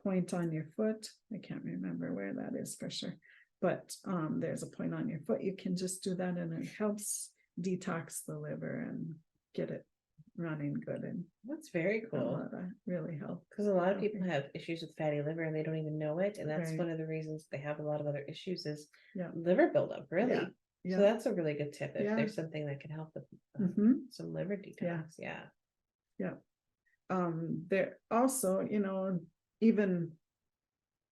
[SPEAKER 1] point on your foot. I can't remember where that is for sure, but there's a point on your foot. You can just do that and it helps detox the liver and get it running good. And
[SPEAKER 2] That's very cool.
[SPEAKER 1] Really help,
[SPEAKER 2] because a lot of people have issues with fatty liver and they don't even know it, and that's
[SPEAKER 1] Right.
[SPEAKER 2] one of the reasons they have a lot of other issues is
[SPEAKER 1] Yeah.
[SPEAKER 2] liver buildup. Really.
[SPEAKER 1] Yeah. Yeah.
[SPEAKER 2] So that's a really good tip if
[SPEAKER 1] Yeah.
[SPEAKER 2] there's something that can help with some liver detox.
[SPEAKER 1] Yeah. There also, you know, even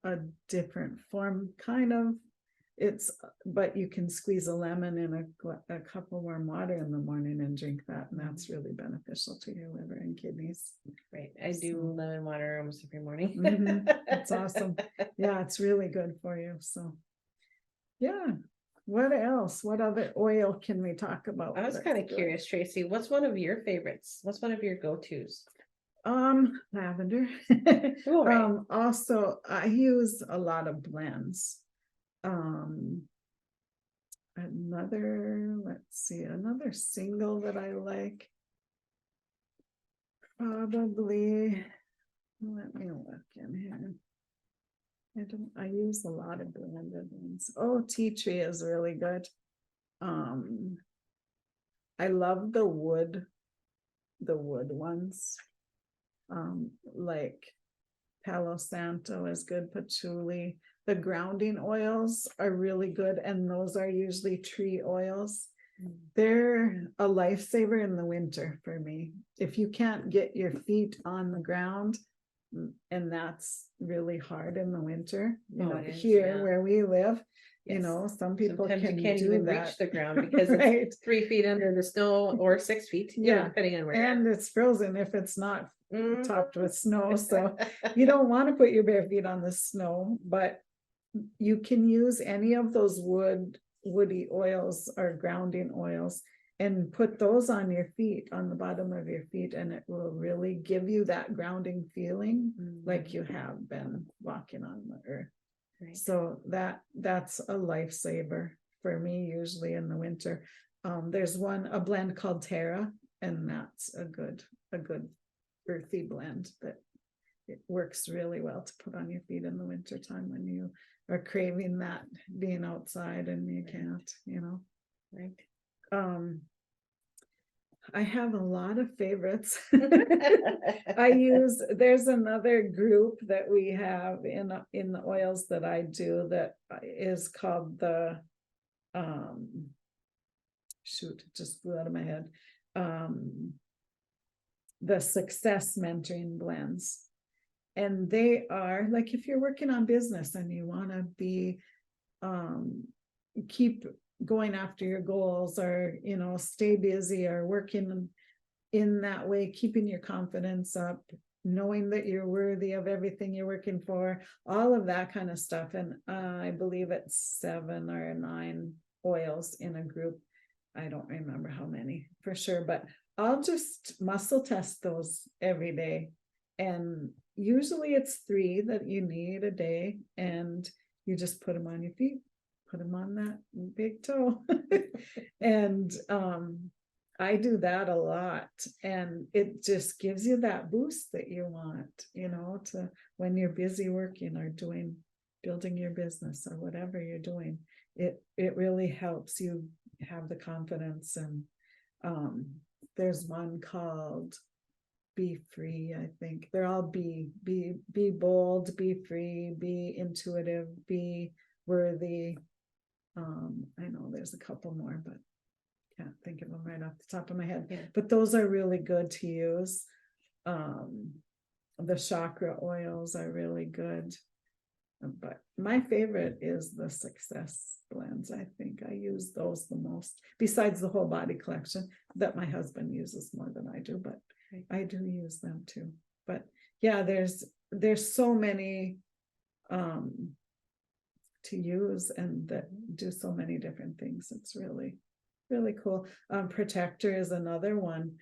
[SPEAKER 1] a different form kind of, but you can squeeze a lemon in a cup of warm water in the morning and drink that, and that's really beneficial to your liver and kidneys.
[SPEAKER 2] Right. I do lemon water almost every morning.
[SPEAKER 1] That's awesome. Yeah, it's really good for you. So yeah, what else? What other oil can we talk about?
[SPEAKER 2] I was kind of curious, Tracy, what's one of your favorites? What's one of your go-tos?
[SPEAKER 1] Lavender.
[SPEAKER 2] Oh, right.
[SPEAKER 1] Also I use a lot of blends. Another single that I like, probably, let me look in here. I use a lot of blended ones. Oh, tea tree is really good. I love the wood ones. Like Palo Santo is good, patchouli. The grounding oils are really good, and those are usually tree oils. They're a lifesaver in the winter for me. If you can't get your feet on the ground, and that's really hard in the winter, you know, here where we live, You
[SPEAKER 2] Yes.
[SPEAKER 1] know, some people
[SPEAKER 2] Sometimes you
[SPEAKER 1] can
[SPEAKER 2] can't
[SPEAKER 1] do
[SPEAKER 2] even
[SPEAKER 1] that.
[SPEAKER 2] reach the ground because it's
[SPEAKER 1] Right.
[SPEAKER 2] 3 feet under the snow or 6 feet,
[SPEAKER 1] Yeah.
[SPEAKER 2] depending on where you're
[SPEAKER 1] And it's frozen if it's not
[SPEAKER 2] at.
[SPEAKER 1] topped with snow. So you don't want to put your bare feet on the snow, but you can use any of those woody oils or grounding oils and put those on your feet, on the bottom of your feet, and it will really give you that grounding feeling like you have been walking on the earth.
[SPEAKER 2] Right.
[SPEAKER 1] So that's a lifesaver for me, usually in the winter. There's a blend called Terra, and that's a good earthy blend that it works really well to put on your feet in the winter time when you are craving that being outside and you can't, you know.
[SPEAKER 2] Right.
[SPEAKER 1] I have a lot of favorites. There's another group that we have in the oils that I do that is called the shoot, it just flew out of my head. The Success Mentoring Blends. And they are like, if you're working on business and you want to be keep going after your goals, or you know, stay busy or working in that way, keeping your confidence up, knowing that you're worthy of everything you're working for, all of that kind of stuff. And I believe it's 7 or 9 oils in a group. I don't remember how many for sure, but I'll just muscle test those every day. And usually it's 3 that you need a day, and you just put them on your feet, put them on that big toe. And I do that a lot, and it just gives you that boost that you want, you know, to when you're busy working or building your business or whatever you're doing. It really helps you have the confidence. And there's one called Be Free, I think. They're all be bold, be free, be intuitive, be worthy. I know there's a couple more, but can't think of them right off the top of my head.
[SPEAKER 2] Yeah.
[SPEAKER 1] But those are really good to use. The chakra oils are really good. But my favorite is the Success Blends. I think I use those the most, besides the whole body collection that my husband uses more than I do, but I do use them too. But yeah, there's so many to use and that do so many different things. It's really, really cool. Protector is another one.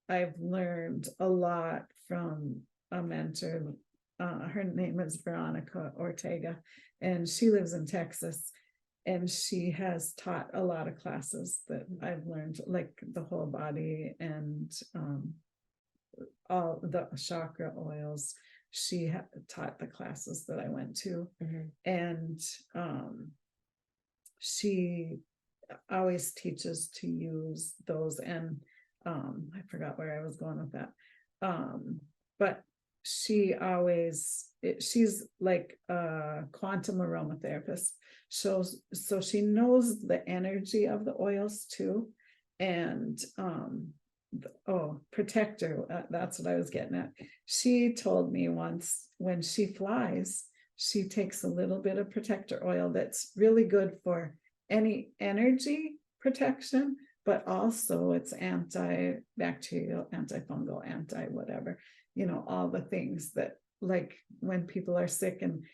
[SPEAKER 1] I've learned a lot from a mentor. Her name is Veronica Ortega, and she lives in Texas. And she has taught a lot of classes that I've learned, like the whole body and all the chakra oils. She taught the classes that I went to. And she always teaches to use those. And I forgot where I was going with that. But she's like a quantum aromatherapist. So she knows the energy of the oils too. And Protector, that's what I was getting at. She told me once when she flies, she takes a little bit of Protector oil that's really good for any energy protection, but also it's antibacterial, antifungal, whatever, you know, all the things that, like when people are sick, and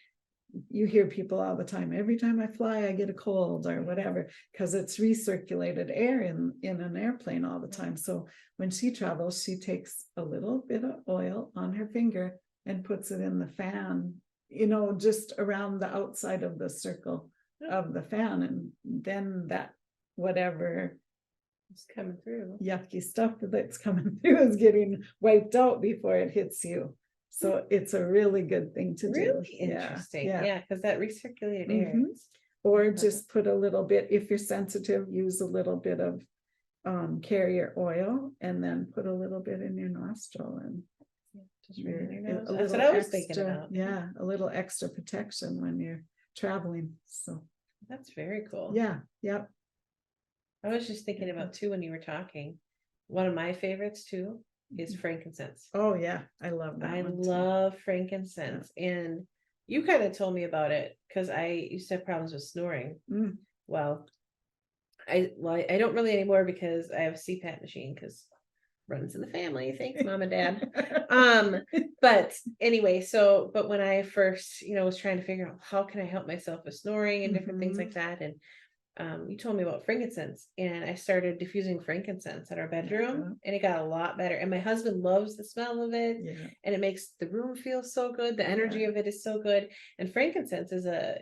[SPEAKER 1] you hear people all the time, every time I fly, I get a cold or whatever, because it's recirculated air in an airplane all the time. So when she travels, she takes a little bit of oil on her finger and puts it in the fan, you know, just around the outside of the circle of the fan. And then that whatever
[SPEAKER 2] It's coming through.
[SPEAKER 1] yucky stuff that's coming through is getting wiped out before it hits you. So it's a really good thing to do.
[SPEAKER 2] Really interesting. Yeah, because that recirculated air.
[SPEAKER 1] Or just put a little bit, if you're sensitive, use a little bit of carrier oil, and then put a little bit in your nostril, and
[SPEAKER 2] just right in your nose.
[SPEAKER 1] a
[SPEAKER 2] That's
[SPEAKER 1] little
[SPEAKER 2] what I was
[SPEAKER 1] extra,
[SPEAKER 2] thinking about.
[SPEAKER 1] Yeah, a little extra protection when you're traveling. So
[SPEAKER 2] that's very cool.
[SPEAKER 1] Yeah. Yep.
[SPEAKER 2] I was just thinking about too when you were talking. One of my favorites too is frankincense.
[SPEAKER 1] Oh yeah, I love that.
[SPEAKER 2] I love frankincense. And You kind of told me about it because I used to have problems with snoring.
[SPEAKER 1] Mm.
[SPEAKER 2] Well, I don't really anymore because I have a CPAP machine because runs in the family. Thanks, mom and dad. But anyway, but when I first, was trying to figure out how can I help myself with snoring and different things like that, and you told me about frankincense, and I started diffusing frankincense in our bedroom, and it got a lot better. And my husband loves the smell of it,
[SPEAKER 1] Yeah.
[SPEAKER 2] and it makes the room feel so good. The energy of it is so good. And frankincense is a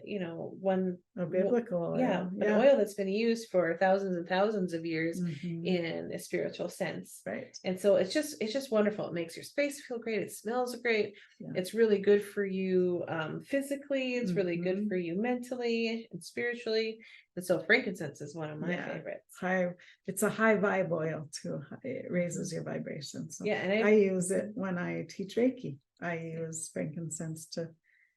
[SPEAKER 1] biblical oil.
[SPEAKER 2] an oil that's been used for thousands and thousands of years
[SPEAKER 1] Mhm.
[SPEAKER 2] in a spiritual sense.
[SPEAKER 1] Right.
[SPEAKER 2] And so it's just wonderful. It makes your space feel great. It smells great.
[SPEAKER 1] Yeah.
[SPEAKER 2] It's really good for you physically. It's really good
[SPEAKER 1] Mhm.
[SPEAKER 2] for you mentally and spiritually. And so frankincense is one of my favorites.
[SPEAKER 1] It's a high vibe oil too. It raises your vibration. So
[SPEAKER 2] Yeah, and
[SPEAKER 1] I use it when I teach Reiki. I use frankincense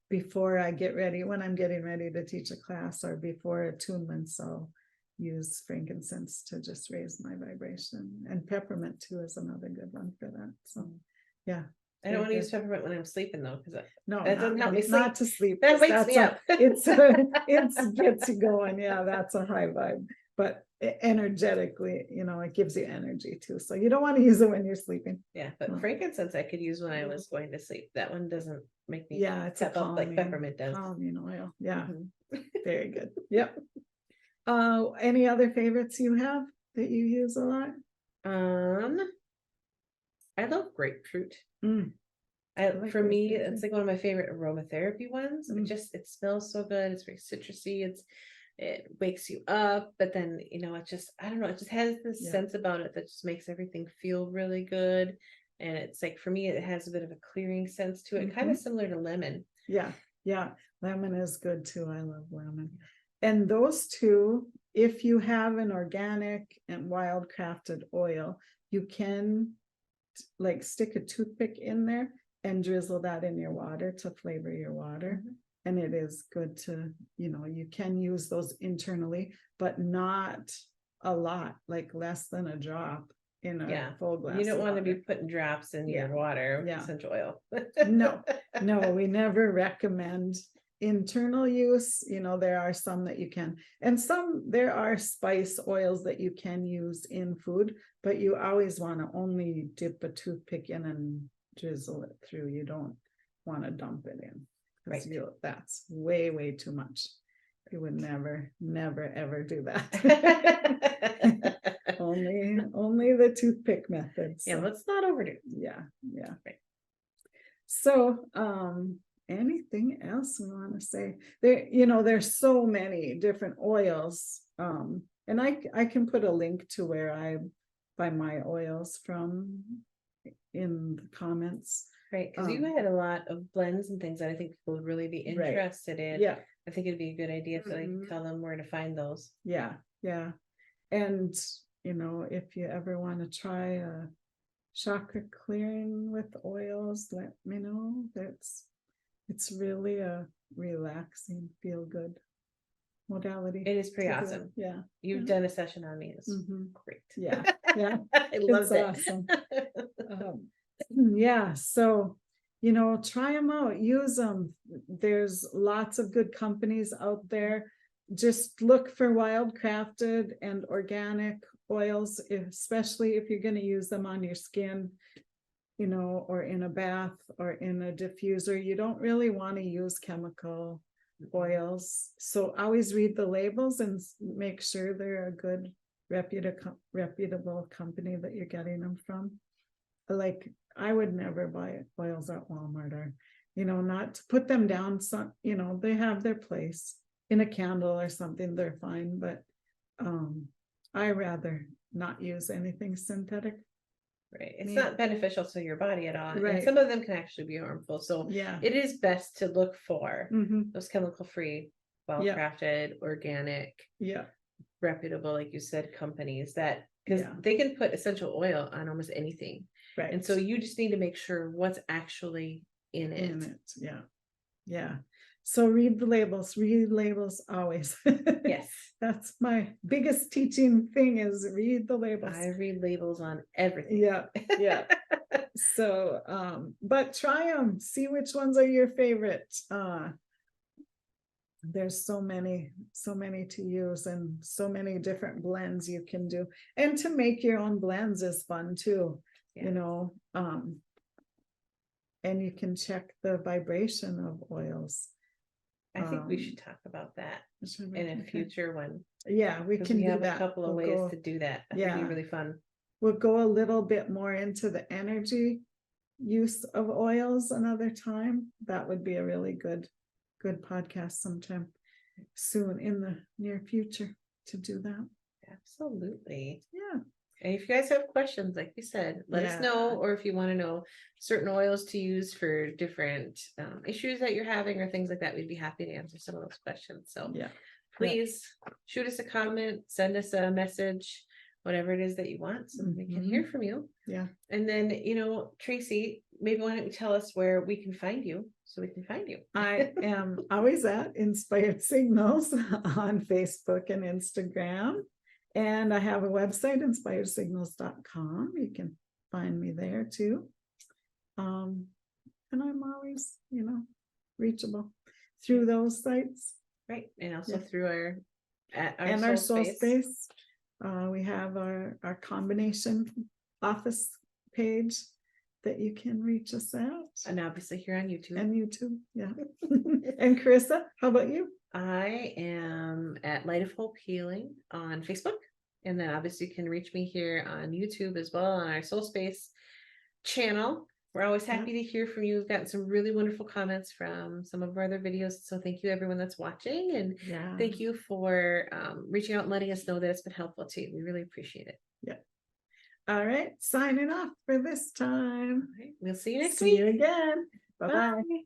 [SPEAKER 1] before I get ready, when I'm getting ready to teach a class or before attunements, I'll use frankincense to just raise my vibration. And peppermint too is another good one for that. So yeah.
[SPEAKER 2] I don't want to use peppermint when I'm sleeping though, because that doesn't help me sleep.
[SPEAKER 1] Not to sleep.
[SPEAKER 2] That wakes me up.
[SPEAKER 1] It gets you going. Yeah, that's a high vibe. But energetically, it gives you energy too. So you don't want to use it when you're sleeping.
[SPEAKER 2] Yeah, but frankincense I could use when I was going to sleep. That one doesn't make me
[SPEAKER 1] it's a
[SPEAKER 2] step up like peppermint does.
[SPEAKER 1] Calming oil. Yeah.
[SPEAKER 2] Mhm.
[SPEAKER 1] Very good. Yep. Any other favorites you have that you use a lot?
[SPEAKER 2] I love grapefruit.
[SPEAKER 1] Mm.
[SPEAKER 2] For me, it's like one of my favorite aromatherapy ones. It smells so good. It's very citrusy. It wakes you up, but then it just, I don't know, it just has this sense about it that just makes everything feel really good. And it's like, for me, it has a bit of a clearing sense to it, kind of similar to lemon.
[SPEAKER 1] Yeah, lemon is good too. I love lemon. And those two, if you have an organic and wild crafted oil, you can like stick a toothpick in there and drizzle that in your water to flavor your water. And it is good to, you can use those internally, but not a lot, like less than a drop in a full glass.
[SPEAKER 2] You don't want to be putting drops in your water with essential oil.
[SPEAKER 1] No, we never recommend internal use. There are some that you can, and there are spice oils that you can use in food, but you always want to only dip a toothpick in and drizzle it through. You don't want to dump it in. Right. That's way too much. You would never ever do that. only the toothpick method. So.
[SPEAKER 2] Yeah, let's not overdo.
[SPEAKER 1] Yeah. Right. So anything else we want to say? There's so many different oils. And I can put a link to where I buy my oils from in the comments.
[SPEAKER 2] Right, because you had a lot of blends and things that I think people would really be interested in.
[SPEAKER 1] Yeah,
[SPEAKER 2] I think it'd be a good idea to tell them where to find those.
[SPEAKER 1] Yeah. And if you ever want to try a chakra clearing with oils, let me know. It's really a relaxing, feel good modality.
[SPEAKER 2] It is pretty awesome.
[SPEAKER 1] Yeah.
[SPEAKER 2] You've done a session on me. It's great.
[SPEAKER 1] Yeah.
[SPEAKER 2] I love it.
[SPEAKER 1] Awesome. Yeah. So, try them out, use them. There's lots of good companies out there. Just look for wild crafted and organic oils, especially if you're going to use them on your skin, or in a bath or in a diffuser. You don't really want to use chemical oils. So always read the labels and make sure they're a good reputable company that you're getting them from. Like, I would never buy oils at Walmart, or not to put them down. Some they have their place in a candle or something, they're fine, but I rather not use anything synthetic.
[SPEAKER 2] Right, it's not beneficial to your body at all.
[SPEAKER 1] Right.
[SPEAKER 2] And some of them can actually be harmful, so it is best to look for those chemical free, well-crafted, organic, reputable, like you said, companies that, because they can put essential oil on almost anything. Right. And so you just need to make sure what's actually in it.
[SPEAKER 1] Yeah. So read the labels. Read labels always.
[SPEAKER 2] Yes.
[SPEAKER 1] That's my biggest teaching thing, is read the labels.
[SPEAKER 2] I read labels on everything.
[SPEAKER 1] Yeah. So, but try them, see which ones are your favorite. There's so many to use, and so many different blends you can do. And to make your own blends is fun too,
[SPEAKER 2] Yeah.
[SPEAKER 1] you know. And you can check the vibration of oils.
[SPEAKER 2] I think we should talk about that in a
[SPEAKER 1] Okay.
[SPEAKER 2] future one.
[SPEAKER 1] Yeah, we
[SPEAKER 2] Because
[SPEAKER 1] can
[SPEAKER 2] we
[SPEAKER 1] do
[SPEAKER 2] have a
[SPEAKER 1] that.
[SPEAKER 2] couple of
[SPEAKER 1] We'll
[SPEAKER 2] ways
[SPEAKER 1] go-
[SPEAKER 2] to do that.
[SPEAKER 1] yeah.
[SPEAKER 2] Really, really fun.
[SPEAKER 1] We'll go a little bit more into the energy use of oils another time. That would be a really good podcast sometime soon in the near future to do that.
[SPEAKER 2] Absolutely.
[SPEAKER 1] Yeah.
[SPEAKER 2] And if you guys have questions, like you said, let us know.
[SPEAKER 1] Yeah.
[SPEAKER 2] Or if you want to know certain oils to use for different issues that you're having or things like that, we'd be happy to answer some of those questions. So
[SPEAKER 1] Yeah.
[SPEAKER 2] please shoot us a comment, send us a message, whatever it is that you want, so we can hear from you.
[SPEAKER 1] Yeah.
[SPEAKER 2] And then, Tracy, maybe why don't you tell us where we can find you so we can find you?
[SPEAKER 1] I am always at Inspired Signals on Facebook and Instagram. And I have a website, inspiredsignals.com. You can find me there too. And I'm always, reachable through those sites.
[SPEAKER 2] Right. And also through our
[SPEAKER 1] SoulSpace.
[SPEAKER 2] SoulSpace.
[SPEAKER 1] We have our combination office page that you can reach us at.
[SPEAKER 2] And obviously here on YouTube.
[SPEAKER 1] And YouTube, yeah. And Carissa, how about you?
[SPEAKER 2] I am at Light of Hope Healing on Facebook. And then obviously you can reach me here on YouTube as well on our SoulSpace channel. We're always happy to hear from you. We've gotten some really wonderful comments from some of our other videos. So thank you everyone that's watching. And thank you for reaching out and letting us know that it's been helpful too. We really appreciate it.
[SPEAKER 1] Yeah. All right. Signing off for this time.
[SPEAKER 2] All right, we'll see you next
[SPEAKER 1] See
[SPEAKER 2] week.
[SPEAKER 1] you again. Bye-bye.
[SPEAKER 2] Bye.